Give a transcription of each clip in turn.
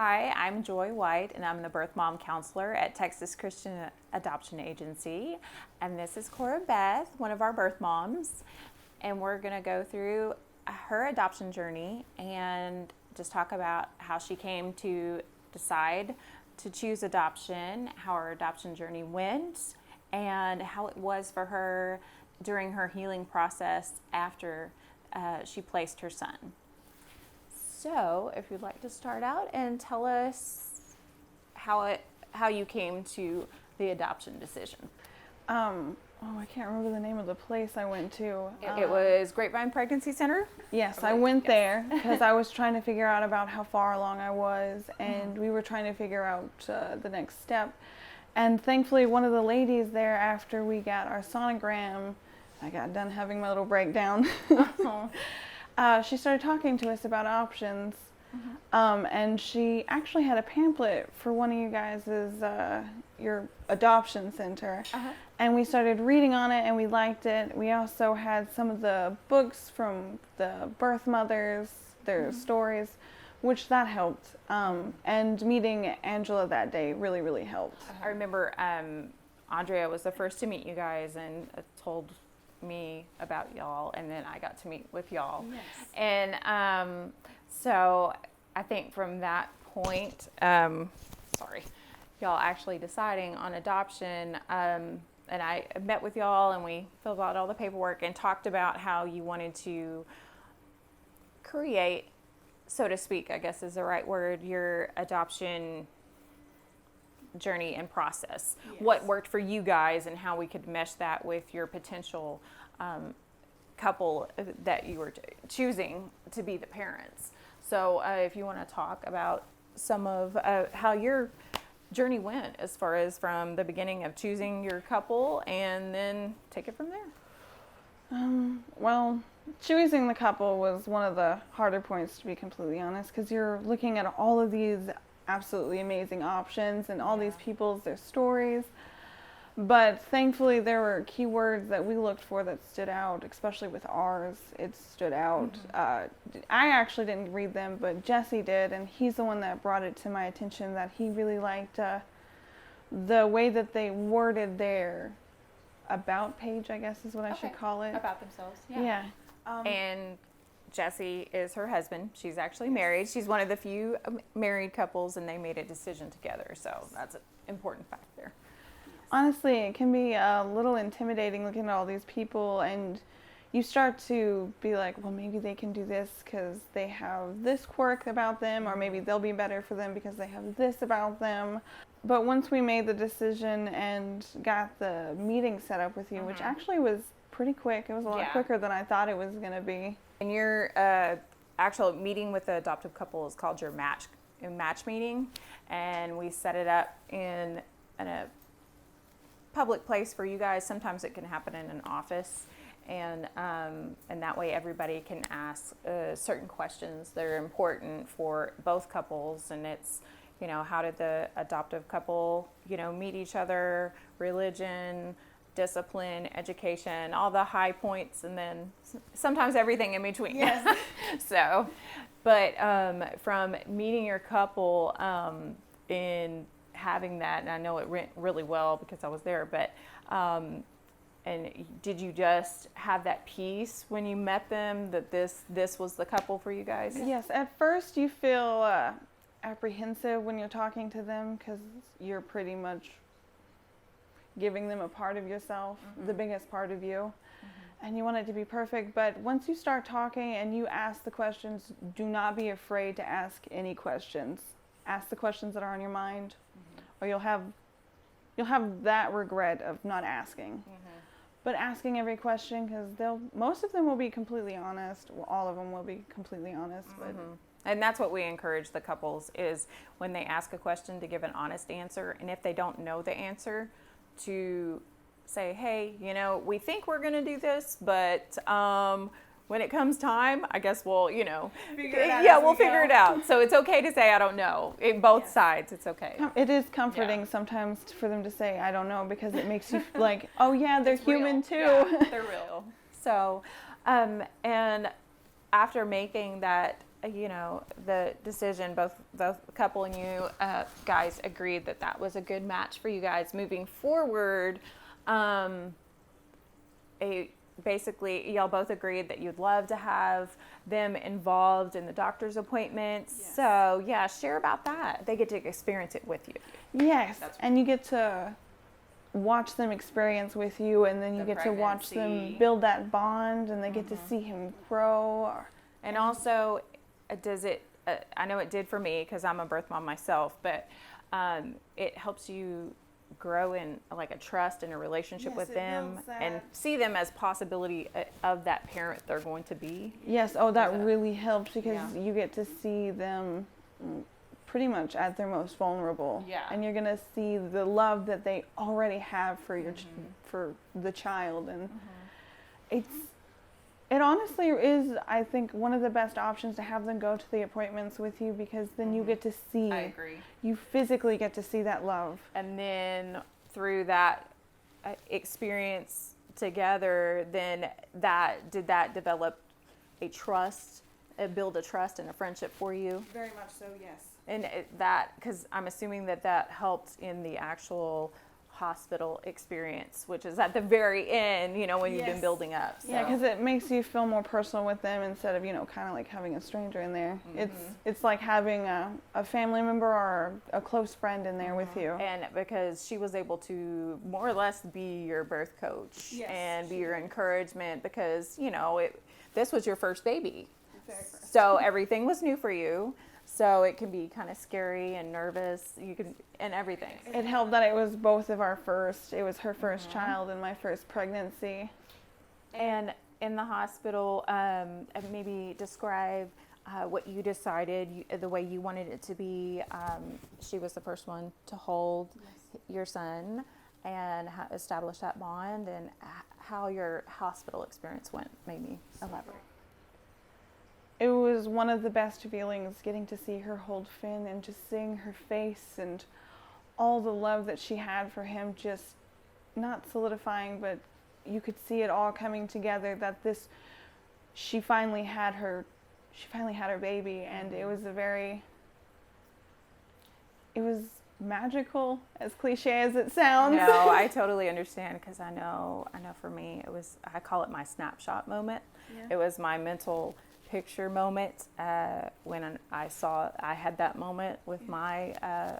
Hi, I'm Joy White, and I'm the birth mom counselor at Texas Christian Adoption Agency. And this is Cora Beth, one of our birth moms. And we're going to go through her adoption journey and just talk about how she came to decide to choose adoption, how her adoption journey went, and how it was for her during her healing process after she placed her son. So, if you'd like to start out and tell us how you came to the adoption decision. I can't remember the name of the place I went to. It was Grapevine Pregnancy Center? Yes, I went there because I was trying to figure out about how far along I was, and we were trying to figure out the next step. And thankfully, one of the ladies there, after we got our sonogram, I got done having my little breakdown. She started talking to us about options, and she actually had a pamphlet for one of you guys' your adoption center, and we started reading on it and we liked it. We also had some of the books from the birth mothers, their stories, which that helped, and meeting Angela that day really, really helped. I remember Andrea was the first to meet you guys and told me about y'all, and then I got to meet with y'all. Yes. And so I think from that point, y'all actually deciding on adoption, and I met with y'all and we filled out all the paperwork and talked about how you wanted to create, so to speak, I guess is the right word, your adoption journey and process. Yes. What worked for you guys and how we could mesh that with your potential couple that you were choosing to be the parents. So if you want to talk about some of how your journey went as far as from the beginning of choosing your couple and then take it from there. Well, choosing the couple was one of the harder points, to be completely honest, because you're looking at all of these absolutely amazing options and all these people's, their stories. But thankfully there were keywords that we looked for that stood out, especially with ours. It stood out. I actually didn't read them, but Jesse did, and he's the one that brought it to my attention that he really liked the way that they worded their about page, I guess is what I should call it. About themselves. Yeah. And Jesse is her husband. She's actually married. She's one of the few married couples, and they made a decision together. So that's an important fact there. Honestly, it can be a little intimidating looking at all these people, and you start to be like, well, maybe they can do this because they have this quirk about them, or maybe they'll be better for them because they have this about them. But once we made the decision and got the meeting set up with you, which actually was pretty quick, it was a lot quicker than I thought it was going to be. And your actual meeting with the adoptive couple is called your match meeting, and we set it up in a public place for you guys. Sometimes it can happen in an office, and that way everybody can ask certain questions that are important for both couples. And it's, how did the adoptive couple, meet each other, religion, discipline, education, all the high points, and then sometimes everything in between. Yes. So, but from meeting your couple in having that, and I know it went really well because I was there, but and did you just have that peace when you met them that this was the couple for you guys? Yes, at first you feel apprehensive when you're talking to them because you're pretty much giving them a part of yourself, the biggest part of you, and you want it to be perfect. But once you start talking and you ask the questions, do not be afraid to ask any questions. Ask the questions that are on your mind, or you'll have that regret of not asking. But asking every question, because most of them will be completely honest. Well, all of them will be completely honest. But and that's what we encourage the couples is when they ask a question to give an honest answer, and if they don't know the answer, to say, hey, we think we're going to do this, but when it comes time, I guess we'll, figure it out. Yeah, we'll figure it out. So it's okay to say, I don't know. In both sides, it's okay. It is comforting sometimes for them to say, I don't know, because it makes you like, oh yeah, they're human too. Yeah, they're real. So, and after making that the decision, both the couple and you guys agreed that was a good match for you guys moving forward. Basically, y'all both agreed that you'd love to have them involved in the doctor's appointments. Yes. So, yeah, share about that. They get to experience it with you. Yes, and you get to watch them experience with you, and then you get to watch them build that bond, and they get to see him grow. And also, does it, I know it did for me because I'm a birth mom myself, but it helps you grow in like a trust and a relationship with them and see them as possibility of that parent they're going to be. Yes, that really helps because you get to see them pretty much at their most vulnerable. Yeah. And you're going to see the love that they already have for your for the child, and it honestly is, I think, one of the best options to have them go to the appointments with you, because then you get to see. I agree. You physically get to see that love. And then through that experience together, then did that develop a trust, build a trust and a friendship for you? Very much so, yes. And because I'm assuming that helped in the actual hospital experience, which is at the very end, when you've been building up. So. Yeah, because it makes you feel more personal with them instead of, kind of like having a stranger in there. It's like having a family member or a close friend in there with you. And because she was able to more or less be your birth coach and be your encouragement, because, this was your first baby. Very first. So everything was new for you. So it can be kind of scary and nervous. And everything. It helped that it was both of our first. It was her first child and my first pregnancy. And in the hospital, maybe describe what you decided, the way you wanted it to be. She was the first one to hold your son and establish that bond, and how your hospital experience went. Maybe elaborate. It was one of the best feelings, getting to see her hold Finn and just seeing her face and all the love that she had for him, just not solidifying, but you could see it all coming together, that she finally had her baby, and it was magical, as cliche as it sounds. No, I totally understand, because I know for me, I call it my snapshot moment. Yeah. It was my mental picture moment when I had that moment with my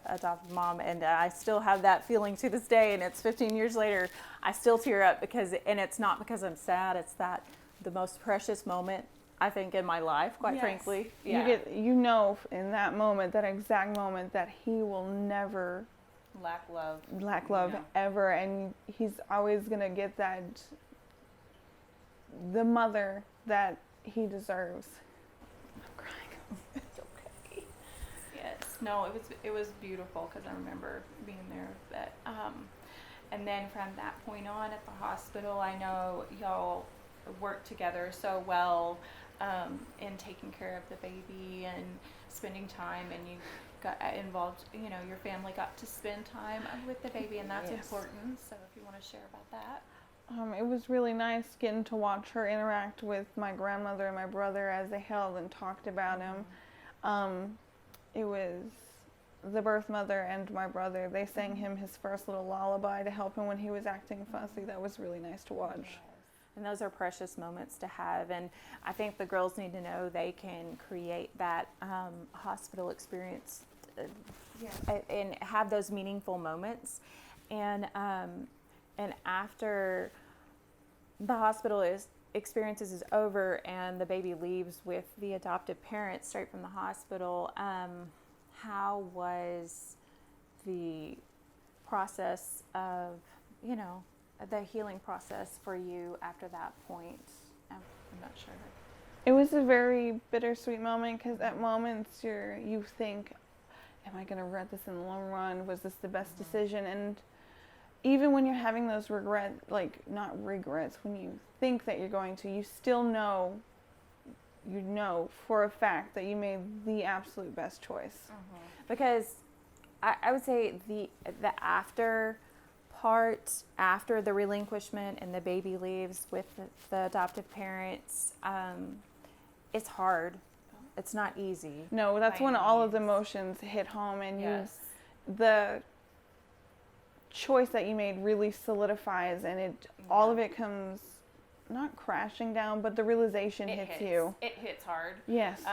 adopted mom, and I still have that feeling to this day, and it's 15 years later. I still tear up and it's not because I'm sad, it's that the most precious moment I think in my life, quite frankly. Yeah. In that moment, that exact moment, that he will never lack love ever, and he's always gonna get the mother that he deserves. I'm crying. It's okay. Yes. No, it was beautiful, because I remember being there. And then from that point on at the hospital, I know y'all worked together so well in taking care of the baby and spending time, and you got involved. Your family got to spend time with the baby, and that's important. So if you want to share about that. It was really nice getting to watch her interact with my grandmother and my brother as they held and talked about him. It was the birth mother and my brother. They sang him his first little lullaby to help him when he was acting fussy. That was really nice to watch. And those are precious moments to have. And I think the girls need to know they can create that hospital experience and have those meaningful moments. And after the hospital experiences is over and the baby leaves with the adoptive parents straight from the hospital, how was the process of, the healing process for you after that point? I'm not sure. It was a very bittersweet moment, because at moments you think, am I going to regret this in the long run? Was this the best decision? And even when you're having those not regrets, when you think that you're going to, you still know, for a fact that you made the absolute best choice. Because I would say the after part, after the relinquishment and the baby leaves with the adoptive parents, it's hard. it's not easy. No, that's by when any all of the means. emotions hit home, and Yes. the choice that you made really solidifies, and all of it comes not crashing down, but the realization hits you. It hits hard. Yes.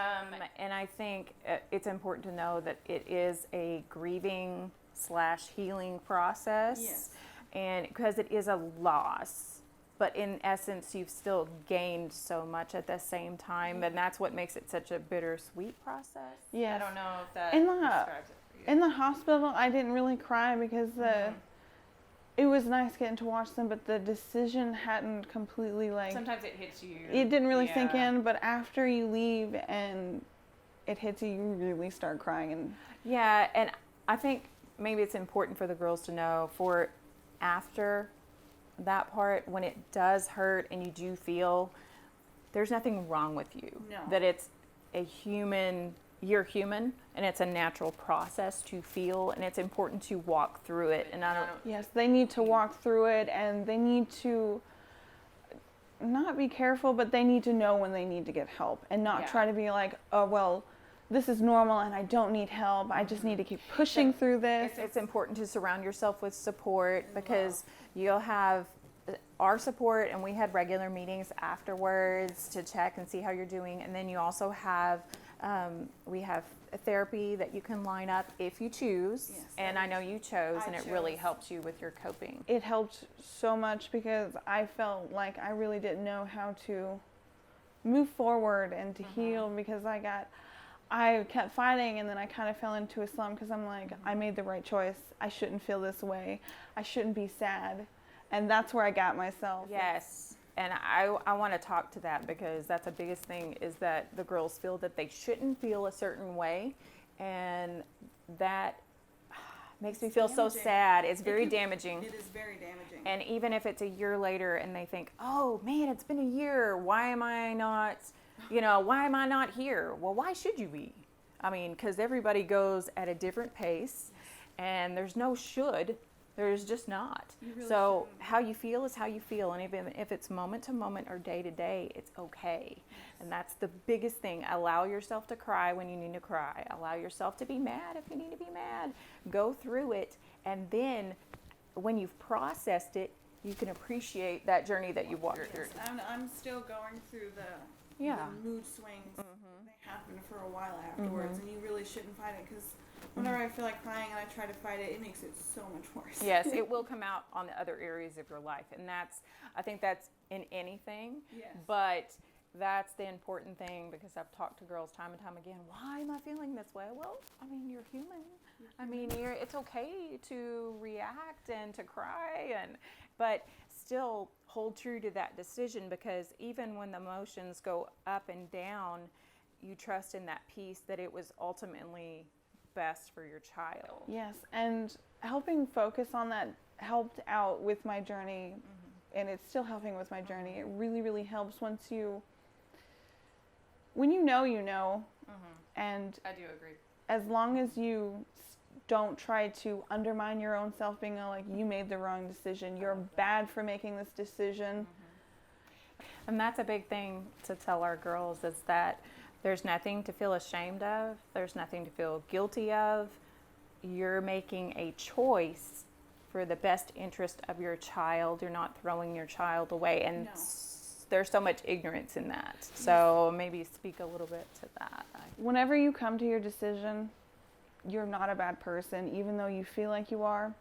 And I think it's important to know that it is a grieving / healing process. Yes. And because it is a loss, but in essence, you've still gained so much at the same time, and that's what makes it such a bittersweet process. Yes. I don't know if that In the- describes it for you. In the hospital, I didn't really cry because it was nice getting to watch them, but the decision hadn't completely Sometimes it hits you. it didn't really sink in, but after you leave and it hits you, you really start crying. And Yeah, and I think maybe it's important for the girls to know for after that part, when it does hurt and you do feel, there's nothing wrong with you. No. That it's you're human, and it's a natural process to feel, and it's important to walk through it. And I don't. yes, they need to walk through it, and they need to not be careful, but they need to know when they need to get help, and not try to be like, oh, well, this is normal and I don't need help. I just need to keep pushing through this. It's important to surround yourself with support, because you'll have our support, and we had regular meetings afterwards to check and see how you're doing. And then you also have, we have a therapy that you can line up if you choose. Yes. And I know you chose, and it really chose. helps you with your coping. It helped so much because I felt like I really didn't know how to move forward and to heal, because I kept fighting, and then I kind of fell into a slump because I'm like, I made the right choice. I shouldn't feel this way. I shouldn't be sad. And that's where I got myself. Yes. And I want to talk to that, because that's the biggest thing, is that the girls feel that they shouldn't feel a certain way. And that makes me feel so sad. It's very damaging. It is very damaging. And even if it's a year later and they think, oh man, it's been a year. Why am I not here? Well, why should you be? I mean, because everybody goes at a different pace, and there's no should. There's just not. So how you feel is how you feel. And even if it's moment to moment or day to day, it's okay. And that's the biggest thing. Allow yourself to cry when you need to cry. Allow yourself to be mad if you need to be mad. Go through it. And then when you've processed it, you can appreciate that journey that you walked through. I'm still going through the mood swings. They happen for a while afterwards, and you really shouldn't fight it, because whenever I feel like crying and I try to fight it, it makes it so much worse. Yes, it will come out on the other areas of your life. And I think that's in anything. Yes. But that's the important thing, because I've talked to girls time and time again. Why am I feeling this way? Well, I mean, you're human. I mean, it's okay to react and to cry, but still hold true to that decision, because even when the emotions go up and down, you trust in that peace that it was ultimately best for your child. Yes, and helping focus on that helped out with my journey, and it's still helping with my journey. It really, really helps when you know, and I do agree. as long as you don't try to undermine your own self, being like, you made the wrong decision, you're bad for making this decision. And that's a big thing to tell our girls, is that there's nothing to feel ashamed of. There's nothing to feel guilty of. You're making a choice for the best interest of your child. You're not throwing your child away. And there's so much ignorance in that. So maybe speak a little bit to that. Whenever you come to your decision, you're not a bad person, even though you feel like you are.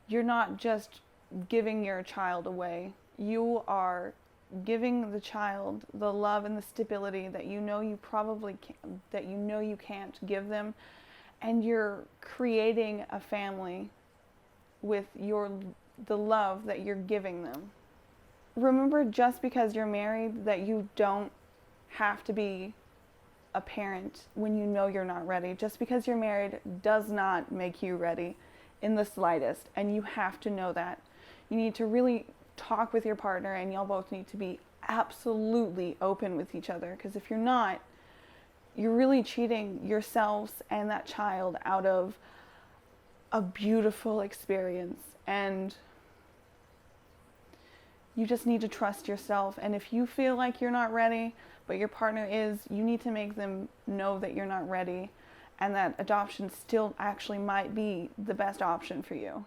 You're not just giving your child away. You are giving the child the love and the stability that you know you probably can, that you know you can't give them, and you're creating a family with the love that you're giving them. Remember, just because you're married, that you don't have to be a parent when you know you're not ready. Just because you're married does not make you ready in the slightest, and you have to know that. You need to really talk with your partner, and y'all both need to be absolutely open with each other, because if you're not, you're really cheating yourselves and that child out of a beautiful experience. And You just need to trust yourself. And if you feel like you're not ready, but your partner is, you need to make them know that you're not ready and that adoption still actually might be the best option for you.